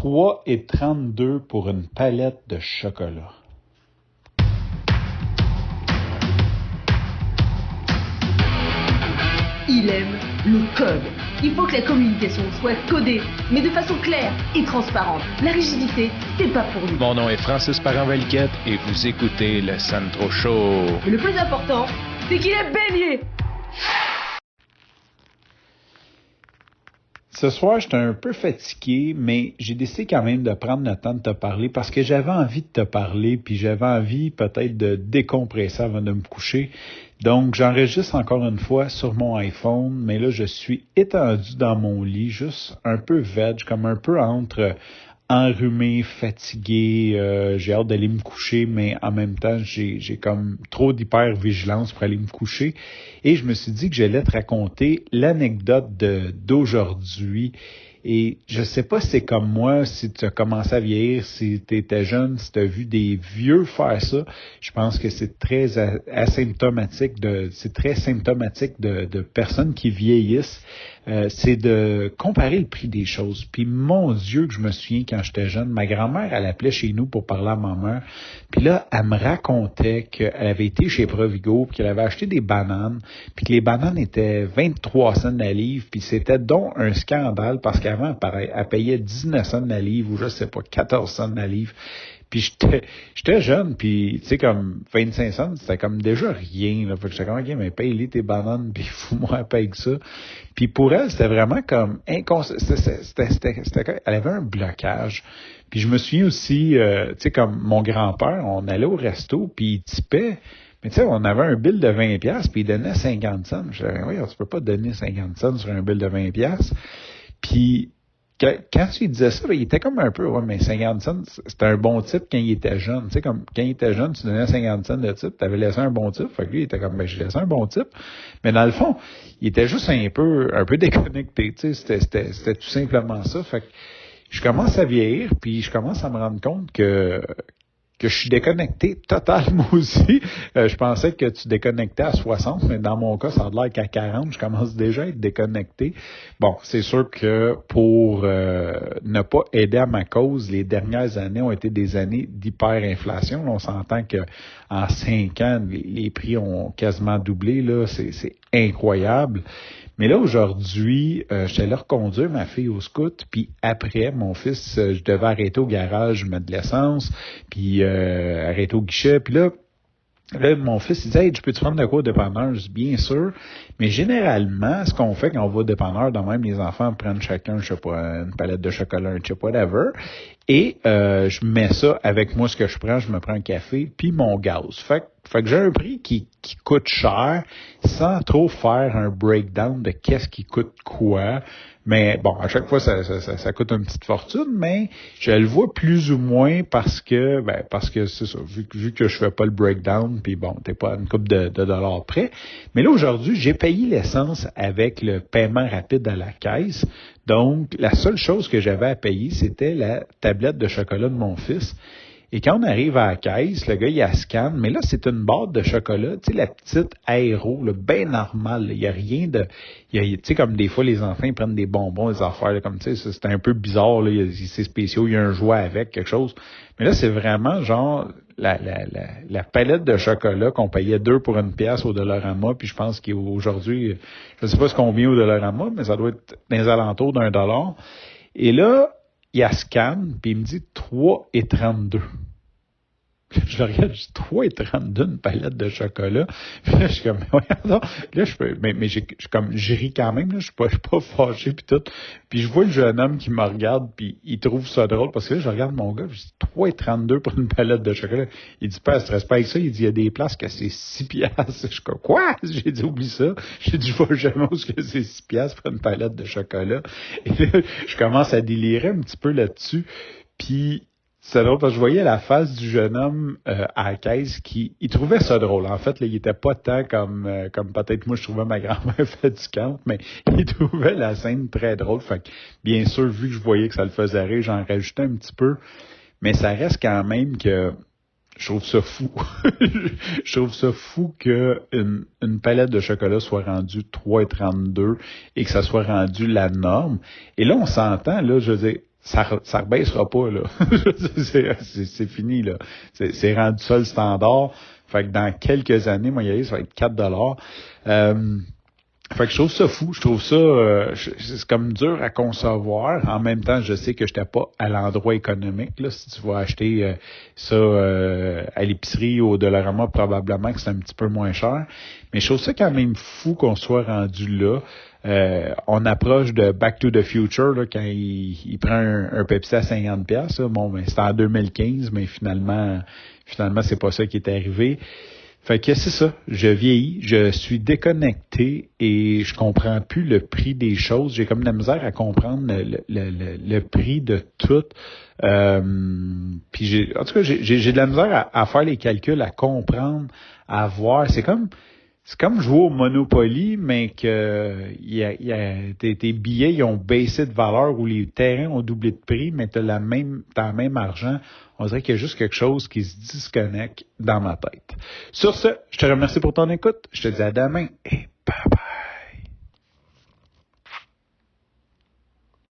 3,32 pour une palette de chocolat. Il aime le code. Il faut que la communication soit codée, mais de façon claire et transparente. La rigidité, c'est pas pour nous. Mon nom est Francis Parent-Valquette et vous écoutez le Sandro Show. Mais le plus important, c'est qu'il est bélier. Ce soir, j'étais un peu fatigué, mais j'ai décidé quand même de prendre le temps de te parler parce que j'avais envie de te parler, puis j'avais envie peut-être de décompresser avant de me coucher. Donc, j'enregistre encore une fois sur mon iPhone, mais là, je suis étendu dans mon lit, juste un peu veg, comme un peu entre enrhumé, fatigué, j'ai hâte d'aller me coucher, mais en même temps, j'ai comme trop d'hypervigilance pour aller me coucher. Et je me suis dit que j'allais te raconter l'anecdote d'aujourd'hui. Et je sais pas si c'est comme moi, si tu as commencé à vieillir, si tu étais jeune, si tu as vu des vieux faire ça. Je pense que c'est très asymptomatique c'est très symptomatique de personnes qui vieillissent. C'est de comparer le prix des choses. Puis mon Dieu que je me souviens quand j'étais jeune, ma grand-mère, elle appelait chez nous pour parler à ma mère. Puis là, elle me racontait qu'elle avait été chez Provigo, puis qu'elle avait acheté des bananes, puis que les bananes étaient 23 cents la livre, puis c'était donc un scandale parce qu'avant, elle payait 19 cents la livre ou je sais pas, 14 cents la livre. Puis j'étais jeune, puis tu sais, comme 25 cents, c'était comme déjà rien. Là. Fait que j'étais comme, OK, mais paye-les tes bananes, puis fous-moi paye que ça. Puis pour elle, c'était vraiment comme elle avait un blocage. Puis je me souviens aussi, tu sais, comme mon grand-père, on allait au resto, puis il tipait. Mais tu sais, on avait un bill de 20$, puis il donnait 50 cents. Je disais, oui, tu peux pas donner 50 cents sur un bill de 20$. Puis quand tu lui disais ça, il était comme un peu, ouais, mais 50 cents, c'était un bon type quand il était jeune. Tu sais, comme quand il était jeune, tu donnais 50 cents de type, tu avais laissé un bon type. Fait que lui, il était comme, ben, j'ai laissé un bon type. Mais dans le fond, il était juste un peu déconnecté. Tu sais, c'était tout simplement ça. Fait que je commence à vieillir, puis je commence à me rendre compte que je suis déconnecté totalement aussi. Je pensais que tu déconnectais à 60, mais dans mon cas, ça a l'air qu'à 40, je commence déjà à être déconnecté. Bon, c'est sûr que pour ne pas aider à ma cause, les dernières années ont été des années d'hyperinflation. On s'entend que en 5 ans, les prix ont quasiment doublé. Là, c'est incroyable. Mais là, aujourd'hui, j'étais allé reconduire ma fille au scout, puis après, mon fils, je devais arrêter au garage, mettre de l'essence, puis arrêter au guichet. Puis là, mon fils, il disait, hey, peux-tu prendre de quoi au dépanneur? Je dis, bien sûr. Mais généralement, ce qu'on fait quand on va au dépanneur, de même, les enfants prennent chacun, je sais pas, une palette de chocolat, un chip, whatever. Et je mets ça avec moi, ce que je prends, je me prends un café, puis mon gaz. Fait que j'ai un prix qui coûte cher, sans trop faire un breakdown de qu'est-ce qui coûte quoi. Mais bon, à chaque fois, ça coûte une petite fortune, mais je le vois plus ou moins parce que c'est ça, vu que je fais pas le breakdown, puis bon, t'es pas à une couple de dollars près. Mais là, aujourd'hui, j'ai payé l'essence avec le paiement rapide à la caisse. Donc, la seule chose que j'avais à payer, c'était la tablette de chocolat de mon fils. Et quand on arrive à la caisse, le gars, il a scanne, mais là, c'est une boîte de chocolat, tu sais, la petite aéro, bien normale. Il y a rien de... Tu sais, comme des fois, les enfants, ils prennent des bonbons, des affaires, là, comme, tu sais, c'est un peu bizarre, là, c'est spécial, il y a un jouet avec, quelque chose. Mais là, c'est vraiment, genre, la palette de chocolat qu'on payait 2 pour une pièce au Dollarama, puis je pense qu'aujourd'hui, je sais pas ce qu'on vient au Dollarama, mais ça doit être dans les alentours d'$1. Et là, il a scanne, puis il me dit 3,32. Je le regarde, je dis 3,32 une palette de chocolat. Puis là, je suis comme, non. Là, je ris quand même, là, je suis pas fâché puis tout. Puis je vois le jeune homme qui me regarde, puis il trouve ça drôle, parce que là, je regarde mon gars, je dis 3,32 pour une palette de chocolat. Il dit, pas, stresse pas avec ça. Il dit, il y a des places que c'est 6 piastres. Je suis comme, quoi? J'ai dit, oublie ça. J'ai dit, je vois jamais où que c'est 6 piastres pour une palette de chocolat. Et là, je commence à délirer un petit peu là-dessus. Puis, c'est drôle parce que je voyais la face du jeune homme à la caisse il trouvait ça drôle. En fait, là, il était pas tant comme peut-être moi je trouvais ma grand-mère fatigante, mais il trouvait la scène très drôle. Fait que, bien sûr, vu que je voyais que ça le faisait rire, j'en rajoutais un petit peu. Mais ça reste quand même que je trouve ça fou. Je trouve ça fou que une palette de chocolat soit rendue 3,32 et que ça soit rendu la norme. Et là, on s'entend, là, je veux dire, ça rebaissera pas, là. c'est fini, là. C'est rendu ça le standard. Fait que dans quelques années, moi, ça va être 4 $. Fait que je trouve ça fou. Je trouve ça, c'est comme dur à concevoir. En même temps, je sais que j'étais pas à l'endroit économique, là. Si tu vas acheter ça à l'épicerie ou au Dollarama, probablement que c'est un petit peu moins cher. Mais je trouve ça quand même fou qu'on soit rendu là. On approche de Back to the Future, là, quand il prend un Pepsi à 50$. Là. Bon, ben, c'était en 2015, mais finalement, c'est pas ça qui est arrivé. Fait que c'est ça. Je vieillis, je suis déconnecté et je comprends plus le prix des choses. J'ai comme de la misère à comprendre le prix de tout. Puis en tout cas, j'ai de la misère à faire les calculs, à comprendre, à voir. C'est comme jouer au Monopoly, mais que tes billets ils ont baissé de valeur ou les terrains ont doublé de prix, mais t'as le même argent. On dirait qu'il y a juste quelque chose qui se disconnecte dans ma tête. Sur ce, je te remercie pour ton écoute. Je te dis à demain et bye bye.